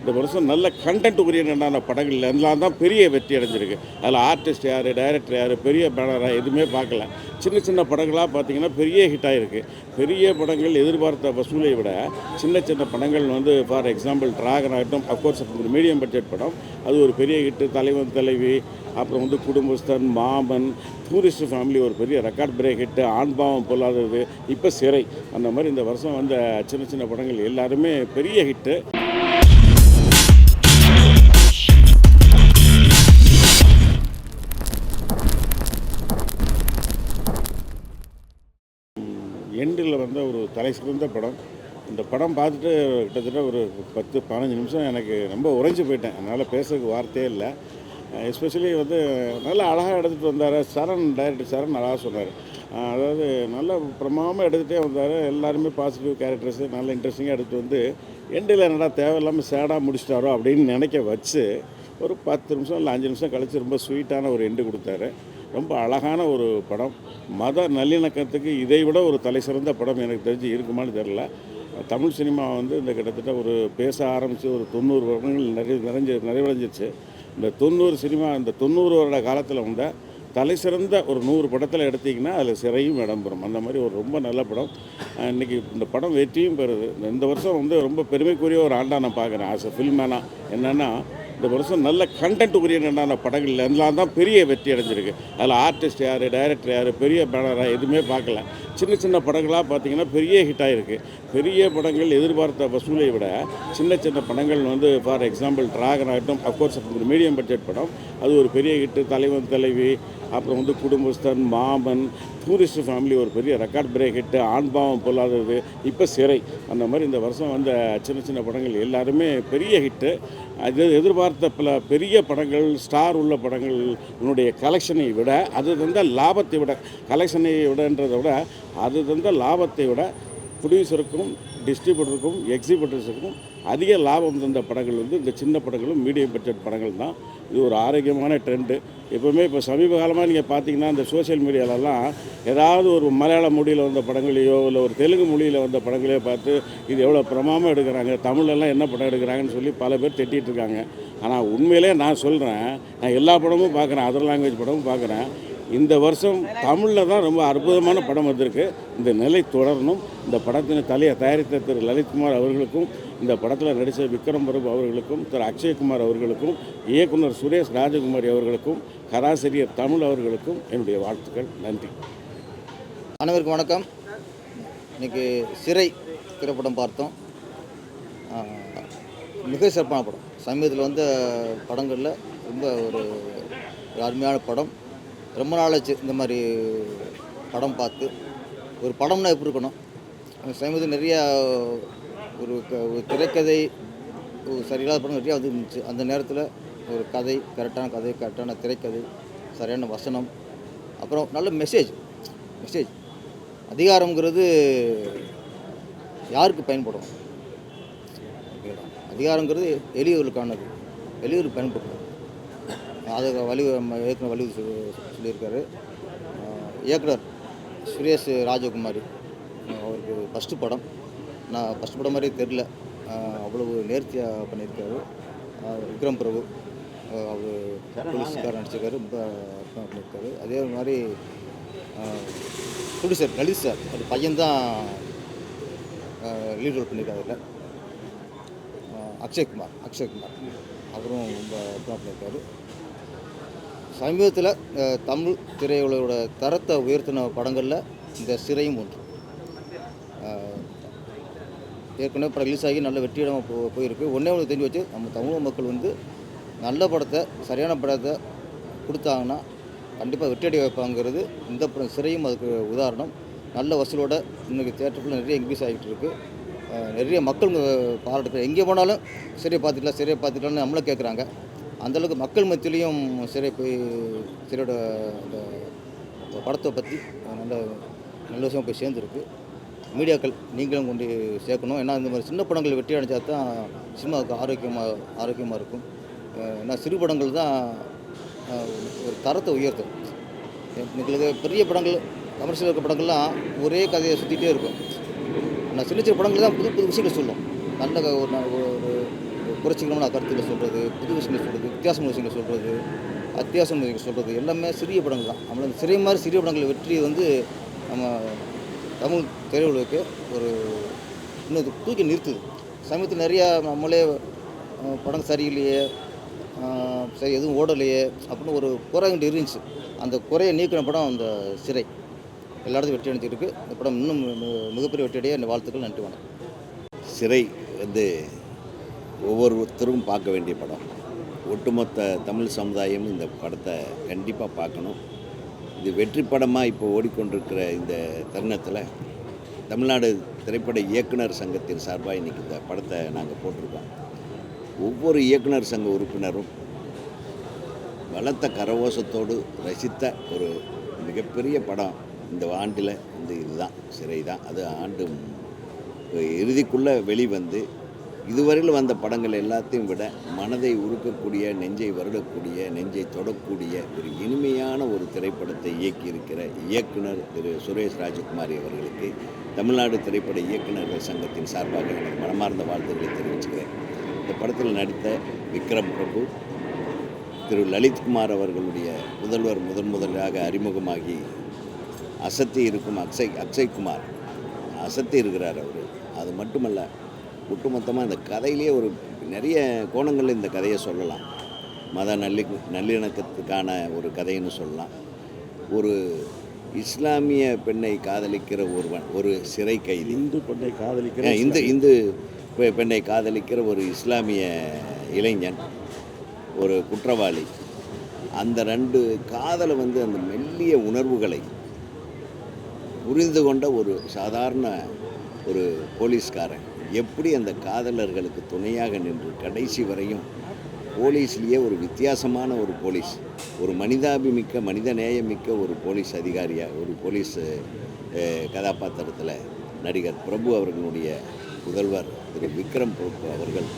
இந்த வருஷம் நல்ல கண்டென்ட் ஓரியன்டான படங்கள் எல்லாம் தான் பெரிய வெற்றி அடைஞ்சிருக்கு. அதில் ஆர்டிஸ்ட் யார், டைரக்டர் யார், பெரிய பேனரா எதுவுமே பார்க்கல. சின்ன சின்ன படங்களாக பார்த்தீங்கன்னா பெரிய ஹிட் ஆகிருக்கு. பெரிய படங்கள் எதிர்பார்த்த வசூலை விட சின்ன சின்ன படங்கள் வந்து ஃபார் எக்ஸாம்பிள் டிராகன் ஆகட்டும், அஃப்கோர்ஸ் ஒரு மீடியம் பட்ஜெட் படம், அது ஒரு பெரிய ஹிட்டு. தலைவன் தலைவி, அப்புறம் வந்து குடும்பஸ்தன், மாமன், டூரிஸ்ட் ஃபேமிலி ஒரு பெரிய ரெக்கார்ட் பிரேக் ஹிட்டு, ஆண்பாவம் பொல்லாதது, இப்போ சிறை, அந்த மாதிரி இந்த வருஷம் வந்த சின்ன சின்ன படங்கள் எல்லாருமே பெரிய ஹிட்டு. எண்டில் வந்த ஒரு தலை சிறந்த படம். இந்த படம் பார்த்துட்டு கிட்டத்தட்ட ஒரு 10-15 நிமிஷம் எனக்கு ரொம்ப உறைஞ்சி போயிட்டேன். அதனால் பேசுறதுக்கு வார்த்தையே இல்லை. எஸ்பெஷலி வந்து நல்லா அழகாக எடுத்துகிட்டு வந்தார். டைரக்டர் சரண் அழகாக சொன்னார். அதாவது நல்லா பிரமாதமாக எடுத்துகிட்டே வந்தார். எல்லாருமே பாசிட்டிவ் கேரக்டர்ஸு நல்லா இன்ட்ரெஸ்டிங்காக எடுத்துகிட்டு வந்து எண்டில் என்னடா தேவையில்லாமல் சேடாக முடிச்சிட்டாரோ அப்படின்னு நினைக்க வச்சு ஒரு 10 நிமிஷம் இல்லை 5 நிமிஷம் கழித்து ரொம்ப ஸ்வீட்டான ஒரு எண்டு கொடுத்தாரு. ரொம்ப அழகான ஒரு படம். மத நல்லிணக்கத்துக்கு இதை விட ஒரு தலை சிறந்த படம் எனக்கு தெரிஞ்சு இருக்குமான்னு தெரில. தமிழ் சினிமா வந்து இந்த கிட்டத்தட்ட ஒரு பேச ஆரம்பித்து ஒரு 90 வருடங்கள் நிறைவடைஞ்சிருச்சு. இந்த 90 வருட காலத்தில் வந்த தலை சிறந்த ஒரு 100 படத்தில் எடுத்திங்கன்னா அதில் சிறையும் இடம்பெறும். அந்த மாதிரி ஒரு ரொம்ப நல்ல படம். இன்றைக்கி இந்த படம் வெற்றியும் பெறுது. இந்த வருஷம் வந்து ரொம்ப பெருமைக்குரிய ஒரு ஆண்டாக நான் பார்க்குறேன் ஆஸ் எ ஃபில்மேனாக. என்னென்னா இந்த வருஷம் நல்ல கண்டென்ட் ஓரியன்டான படங்கள் எல்லாம் தான் பெரிய வெற்றி அடைஞ்சிருக்கு. அதில் ஆர்டிஸ்ட் யார், டைரக்டர் யார், பெரிய பேனரா எதுவுமே பார்க்கல. சின்ன சின்ன படங்களாக பார்த்தீங்கன்னா பெரிய ஹிட் ஆகிருக்கு. பெரிய படங்கள் எதிர்பார்த்த வசூலை விட சின்ன சின்ன படங்கள் வந்து ஃபார் எக்ஸாம்பிள் டிராகன் ஆகட்டும், அஃப்கோர்ஸ் ஒரு மீடியம் பட்ஜெட் படம், அது ஒரு பெரிய ஹிட்டு. தலைவன் தலைவி, அப்புறம் வந்து குடும்பஸ்தன், மாமன், டூரிஸ்ட் ஃபேமிலி ஒரு பெரிய ரெக்கார்ட் பிரேக் ஹிட்டு, ஆண்பாவம் பொல்லாதது, இப்போ சிறை, அந்த மாதிரி இந்த வருஷம் வந்த சின்ன சின்ன படங்கள் எல்லாருமே பெரிய ஹிட்டு. அது எதிர்பார்த்த பெரிய படங்கள், ஸ்டார் உள்ள படங்களுடைய கலெக்ஷனை விட, அது தந்த லாபத்தை விட, கலெக்ஷனை விடன்றதை விட அது தந்த லாபத்தை விட ப்ரொடியூசருக்கும், டிஸ்ட்ரிபியூட்டருக்கும், எக்ஸிபிட்டர்ஸுக்கும் அதிக லாபம் தந்த படங்கள் வந்து இந்த சின்ன படங்களும் மீடியம் பட்ஜெட் படங்கள் தான். இது ஒரு ஆரோக்கியமான ட்ரெண்டு. எப்போவுமே இப்போ சமீப காலமாக நீங்கள் பார்த்தீங்கன்னா இந்த சோஷியல் மீடியாலலாம் ஏதாவது ஒரு மலையாள மொழியில் வந்த படங்களையோ இல்லை ஒரு தெலுங்கு மொழியில் வந்த படங்களையோ பார்த்து இது எவ்வளோ பிரமாதமாக எடுக்கிறாங்க, தமிழ்லலாம் என்ன படம் எடுக்கிறாங்கன்னு சொல்லி பல பேர் திட்டிகிட்டு இருக்காங்க. ஆனால் உண்மையிலே நான் சொல்கிறேன், நான் எல்லா படமும் பார்க்குறேன், அதர் லாங்குவேஜ் படமும் பார்க்குறேன். இந்த வருஷம் தமிழில் தான் ரொம்ப அற்புதமான படம் வந்திருக்கு. இந்த நிலை தொடரணும். இந்த படத்தின் தயாரித்த திரு லலித்குமார் அவர்களுக்கும், இந்த படத்தில் நடித்த விக்ரம் பிரபு அவர்களுக்கும், திரு அக்ஷய்குமார் அவர்களுக்கும், இயக்குனர் சுரேஷ் ராஜகுமாரி அவர்களுக்கும், கதாசிரியர் தமிழ் அவர்களுக்கும் என்னுடைய வாழ்த்துக்கள். நன்றி. அனைவருக்கும் வணக்கம். இன்றைக்கி சிறை திரைப்படம் பார்த்தோம். மிக சிறப்பான படம். சமீபத்தில் வந்த படங்களில் ரொம்ப ஒரு அருமையான படம். ரொம்ப நாளாச்சு இந்த மாதிரி படம் பார்த்து. ஒரு படம்னா எப்படி இருக்கணும், சமீபத்தில் நிறையா ஒரு திரைக்கதை சரியில்லாத படம் நிறையா வந்து இருந்துச்சு. அந்த நேரத்தில் ஒரு கதை, கரெக்டான திரைக்கதை, சரியான வசனம், அப்புறம் நல்ல மெசேஜ். அதிகாரங்கிறது யாருக்கு பயன்படும்? அதிகாரங்கிறது எளியவர்களுக்கானது, எளியவருக்கு பயன்படும். அதை ஏற்கனவே சொல்லியிருக்காரு இயக்குனர் சுரேஷ் ராஜகுமாரி. அவருக்கு ஃபஸ்ட்டு படம். நான் ஃபஸ்ட் படம் மாதிரியே தெரில, அவ்வளவு நேர்த்தியாக பண்ணியிருக்காரு. விக்ரம் பிரபு அவர் போலீஸ்காரர் நடிச்சிருக்காரு, ரொம்ப பண்ணியிருக்காரு. அதே மாதிரி ப்ரொடியூசர் லலித் சார், அது பையன்தான் லீட் ரோல் பண்ணியிருக்காரு. அதில் அக்ஷய்குமார் அவரும் ரொம்ப பண்ணியிருக்காரு. சமீபத்தில் தமிழ் திரையுலகோட தரத்தை உயர்த்தின படங்களில் இந்த சிறையும் ஒன்று. ஏற்கனவே படம் ரிலீஸ் ஆகி நல்ல வெற்றியிடமாக போயிருக்கு. ஒன்றே தெரிஞ்சு வச்சு, நம்ம தமிழ் மக்கள் வந்து நல்ல படத்தை, சரியான படத்தை கொடுத்தாங்கன்னா கண்டிப்பாக வெற்றியடைய வைப்பாங்கிறது இந்த படம் சிறையும் அதுக்கு உதாரணம். நல்ல வசூலோட இன்றைக்கி தியேட்டருக்குள்ள நிறைய இன்க்ரீஸ் ஆகிட்டு இருக்குது. நிறைய மக்கள் பாராட்டுக்கள். எங்கே போனாலும் சிறையை பார்த்துக்கலான்னு நம்மளை கேட்குறாங்க. அந்தளவுக்கு மக்கள் மத்தியிலையும் சிறையோட அந்த படத்தை பற்றி நல்ல விஷயம் போய் சேர்ந்துருக்கு. மீடியாக்கள் நீங்களும் கொண்டு சேர்க்கணும். ஏன்னா இந்த மாதிரி சின்ன படங்கள் வெற்றி அடைஞ்சா தான் சினிமாவுக்கு ஆரோக்கியமாக இருக்கும். ஏன்னா சிறு படங்கள் தான் ஒரு தரத்தை உயர்த்தும். எங்களுக்கு பெரிய படங்கள், கமர்ஷியல் இருக்க படங்கள்லாம் ஒரே கதையை சுற்றிகிட்டே இருக்கும். ஆனால் சின்ன படங்கள் தான் புது விஷயங்கள் சொல்லும். நல்ல ஒரு புரட்சிகரமான கருத்துக்களை சொல்கிறது, புது விஷயங்களை சொல்கிறது, வித்தியாசமான விஷயங்களை சொல்கிறது, அத்தியாவசிய விஷயங்களை சொல்கிறது எல்லாமே சிறிய படங்கள் தான். நம்மள சிறிய மாதிரி சிறிய படங்கள் வெற்றி வந்து நம்ம தமிழ் திரையுலகுக்கு ஒரு இன்னும் தூக்கி நிறுத்துது. சமீபத்தில் நிறையா நம்மளே படம் சரியில்லையே, சரி எதுவும் ஓடலையே அப்படின்னு ஒரு குறை வேண்டி இருந்துச்சு. அந்த குறையை நீக்கின படம் அந்த சிறை. எல்லா இடத்துலையும் வெற்றி அடைஞ்சிருக்கு. இந்த படம் இன்னும் மிகப்பெரிய வெற்றியடைய என் வாழ்த்துக்கள். நன்றி, வணக்கம். சிறை வந்து ஒவ்வொருத்தரும் பார்க்க வேண்டிய படம். ஒட்டுமொத்த தமிழ் சமுதாயம் இந்த படத்தை கண்டிப்பாக பார்க்கணும். இது வெற்றி படமாக இப்போ ஓடிக்கொண்டிருக்கிற இந்த தருணத்தில் தமிழ்நாடு திரைப்பட இயக்குனர் சங்கத்தின் சார்பாக இன்றைக்கி இந்த படத்தை நாங்கள் போட்டிருக்கோம். ஒவ்வொரு இயக்குனர் சங்க உறுப்பினரும் பலத்த கரகோஷத்தோடு ரசித்த ஒரு மிகப்பெரிய படம் இந்த ஆண்டில் வந்து இதுதான், சிறை தான். அது ஆண்டு இறுதிக்குள்ளே வெளிவந்து இதுவரையில் வந்த படங்கள் எல்லாத்தையும் விட மனதை உருக்கக்கூடிய, நெஞ்சை வருடக்கூடிய, நெஞ்சை தொடக்கூடிய ஒரு இனிமையான ஒரு திரைப்படத்தை இயக்கியிருக்கிற இயக்குனர் திரு சுரேஷ் ராஜகுமாரி அவர்களுக்கு தமிழ்நாடு திரைப்பட இயக்குநர்கள் சங்கத்தின் சார்பாக எனக்கு மனமார்ந்த வாழ்த்துக்களை தெரிவிச்சுக்கிறேன். இந்த படத்தில் நடித்த விக்ரம் பிரபு, திரு லலித்குமார் அவர்களுடைய முதல்வர் முதலாக அறிமுகமாகி அசத்தி இருக்கும் அக்ஷய்குமார் அசத்தி இருக்கிறார் அவர். அது மட்டுமல்ல, ஒட்டுமொத்தமாக இந்த கதையிலேயே ஒரு நிறைய கோணங்களில் இந்த கதையை சொல்லலாம். மத நல்லிணக்கத்துக்கான ஒரு கதைன்னு சொல்லலாம். ஒரு இஸ்லாமிய பெண்ணை காதலிக்கிற ஒரு சிறை கைதி, இந்து பெண்ணை காதலிக்கிற இந்து பெண்ணை காதலிக்கிற ஒரு இஸ்லாமிய இளைஞன், ஒரு குற்றவாளி. அந்த ரெண்டு காதலை வந்து அந்த மெல்லிய உணர்வுகளை புரிந்து கொண்ட ஒரு சாதாரண ஒரு போலீஸ்காரன் எப்படி அந்த காதலர்களுக்கு துணையாக நின்று கடைசி வரையும் போலீஸ்லேயே ஒரு வித்தியாசமான ஒரு போலீஸ், ஒரு மனிதாபிமிக்க மனித நேயமிக்க ஒரு போலீஸ் அதிகாரியாக, ஒரு போலீஸ் கதாபாத்திரத்தில் நடிகர் பிரபு அவர்களுடைய முதல்வர் திரு விக்ரம் பிரபு அவர்கள்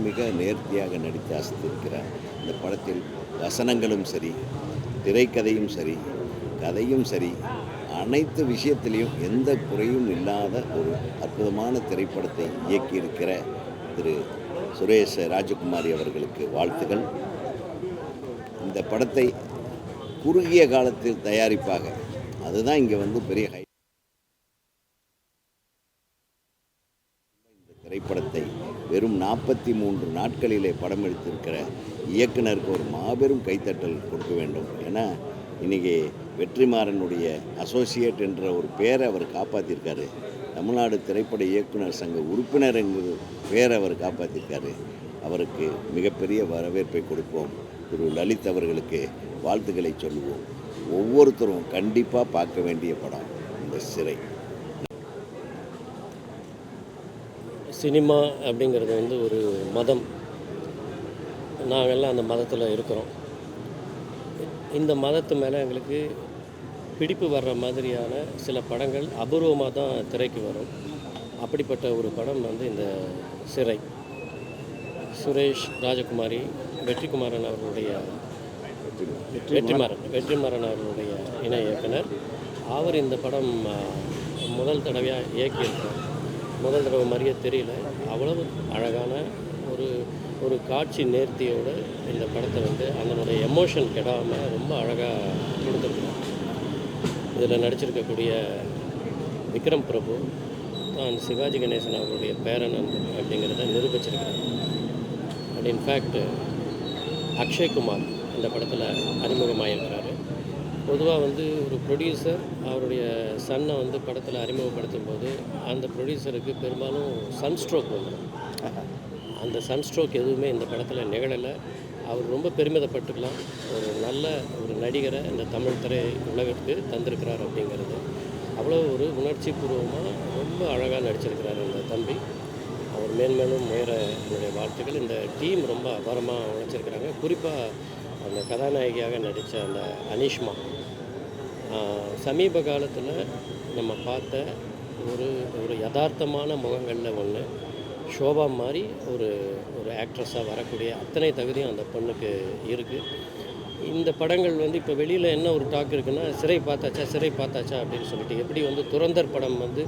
மிக நேர்த்தியாக நடித்து அசத்திருக்கிறார். இந்த படத்தில் வசனங்களும் சரி, திரைக்கதையும் சரி, கதையும் சரி, அனைத்து விஷயத்திலையும் எந்த குறையும் இல்லாத ஒரு அற்புதமான திரைப்படத்தை இயக்கியிருக்கிற திரு சுரேஷ் ராஜகுமாரி அவர்களுக்கு வாழ்த்துக்கள். இந்த படத்தை குறுகிய காலத்தில் தயாரிப்பாக, அதுதான் இங்கே வந்து பெரிய இந்த திரைப்படத்தை வெறும் 43 நாட்களிலே படம் எடுத்திருக்கிற இயக்குனருக்கு ஒரு மாபெரும் கைத்தட்டல் கொடுக்க வேண்டும். ஏன்னா இன்றைக்கி வெற்றிமாறனுடைய அசோசியேட் என்ற ஒரு பேரை அவர் காப்பாற்றிருக்காரு. தமிழ்நாடு திரைப்பட இயக்குனர் சங்க உறுப்பினர் என்கிற பேரை அவர் காப்பாற்றிருக்காரு. அவருக்கு மிகப்பெரிய வரவேற்பை கொடுப்போம். திரு லலித் அவர்களுக்கு வாழ்த்துக்களை சொல்லுவோம். ஒவ்வொருத்தரும் கண்டிப்பாக பார்க்க வேண்டிய படம் இந்த சிறை. சினிமா அப்படிங்கிறது வந்து ஒரு மதம். நாங்கள்லாம் அந்த மதத்தில் இருக்கிறோம். இந்த மதத்து மேலே எங்களுக்கு பிடிப்பு வர்ற மாதிரியான சில படங்கள் அபூர்வமாக தான் திரைக்கு வரும். அப்படிப்பட்ட ஒரு படம் வந்து இந்த சிறை. சுரேஷ் ராஜகுமாரி, வெற்றிமாறன் அவர்களுடைய வெற்றிமாறன் அவர்களுடைய இணை இயக்குனர். அவர் இந்த படம் முதல் தடவையாக இயக்கியிருக்கார். முதல் தடவை மாதிரியே தெரியல, அவ்வளவு அழகான ஒரு காட்சி நேர்த்தியோடு இந்த படத்தை வந்து அதனுடைய எமோஷன் கெடாமல் ரொம்ப அழகாக கொடுத்துருக்காங்க. இதில் நடிச்சிருக்கக்கூடிய விக்ரம் பிரபு தான் சிவாஜி கணேசன் அவருடைய பேரன் அப்படிங்கிறத நிரூபிச்சிருக்கிறார். அண்ட் இன்ஃபேக்ட் அக்ஷய்குமார் இந்த படத்தில் அறிமுகமாகிருக்கிறாரு. பொதுவாக வந்து ஒரு ப்ரொடியூசர் அவருடைய சன்னை வந்து படத்தில் அறிமுகப்படுத்தும் போது அந்த ப்ரொடியூசருக்கு பெரும்பாலும் சன்ஸ்ட்ரோக் வந்துடும். அந்த சன்ஸ்ட்ரோக் எதுவுமே இந்த படத்தில் நிகழலை. அவர் ரொம்ப பெருமிதப்பட்டுக்கலாம். ஒரு நடிகரை இந்த தமிழ் திரை உலகத்துக்கு தந்திருக்கிறார் அப்படிங்கிறது. அவ்வளோ ஒரு உணர்ச்சி பூர்வமாக ரொம்ப அழகாக நடிச்சிருக்கிறார் இந்த தம்பி. அவர் மேன்மேலும் உயர என்னுடைய வாழ்த்துக்கள். இந்த டீம் ரொம்ப அபாரமாக உழைச்சிருக்கிறாங்க. குறிப்பாக அந்த கதாநாயகியாக நடித்த அந்த அனிஷ்மா, சமீப காலத்தில் நம்ம பார்த்த ஒரு யதார்த்தமான முகங்களில் ஒன்று. ஷோபா மாதிரி ஒரு ஆக்ட்ரஸாக வரக்கூடிய அத்தனை தகுதியும் அந்த பொண்ணுக்கு இருக்குது. இந்த படங்கள் வந்து இப்போ வெளியில் என்ன ஒரு டாக் இருக்குன்னா, சிறை பார்த்தாச்சா அப்படின்னு சொல்லிட்டு, எப்படி வந்து துரந்தர் படம் வந்து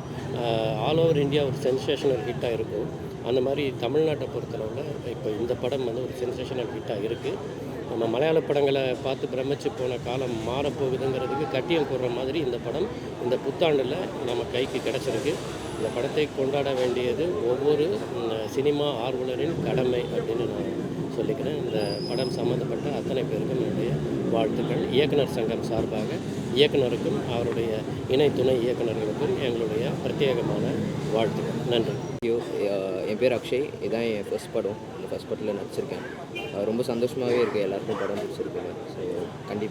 ஆல் ஓவர் இந்தியா ஒரு சென்சேஷனல் ஹிட்டாக இருக்கும், அந்த மாதிரி தமிழ்நாட்டை பொறுத்தளவில் இப்போ இந்த படம் வந்து ஒரு சென்சேஷனல் ஹிட்டாக இருக்குது. நம்ம மலையாள படங்களை பார்த்து பிரமிச்சு போன காலம் மாறப்போகுதுங்கிறதுக்கு கட்டியம் கூடுற மாதிரி இந்த படம் இந்த புத்தாண்டில் நம்ம கைக்கு கிடச்சிருக்கு. இந்த படத்தை கொண்டாட வேண்டியது ஒவ்வொரு சினிமா ஆர்வலரின் கடமை அப்படின்னு நான் சொல்லிக்கிறேன். இந்த படம் சம்மந்தப்பட்ட அத்தனை பேருக்கும் என்னுடைய வாழ்த்துக்கள். இயக்குனர் சங்கம் சார்பாக இயக்குனருக்கும் அவருடைய இணை துணை இயக்குனர்களுக்கும் எங்களுடைய பிரத்யேகமான வாழ்த்துக்கள். நன்றி. என் பேர் அக்ஷய். இதான் என் ஃபர்ஸ்ட் படம். இந்த ஃபர்ஸ்ட் படத்தில் நடிச்சிருக்கேன். ரொம்ப சந்தோஷமாகவே இருக்குது. எல்லாருக்கும் படம் பிடிச்சிருக்குங்க. ஸோ கண்டிப்பாக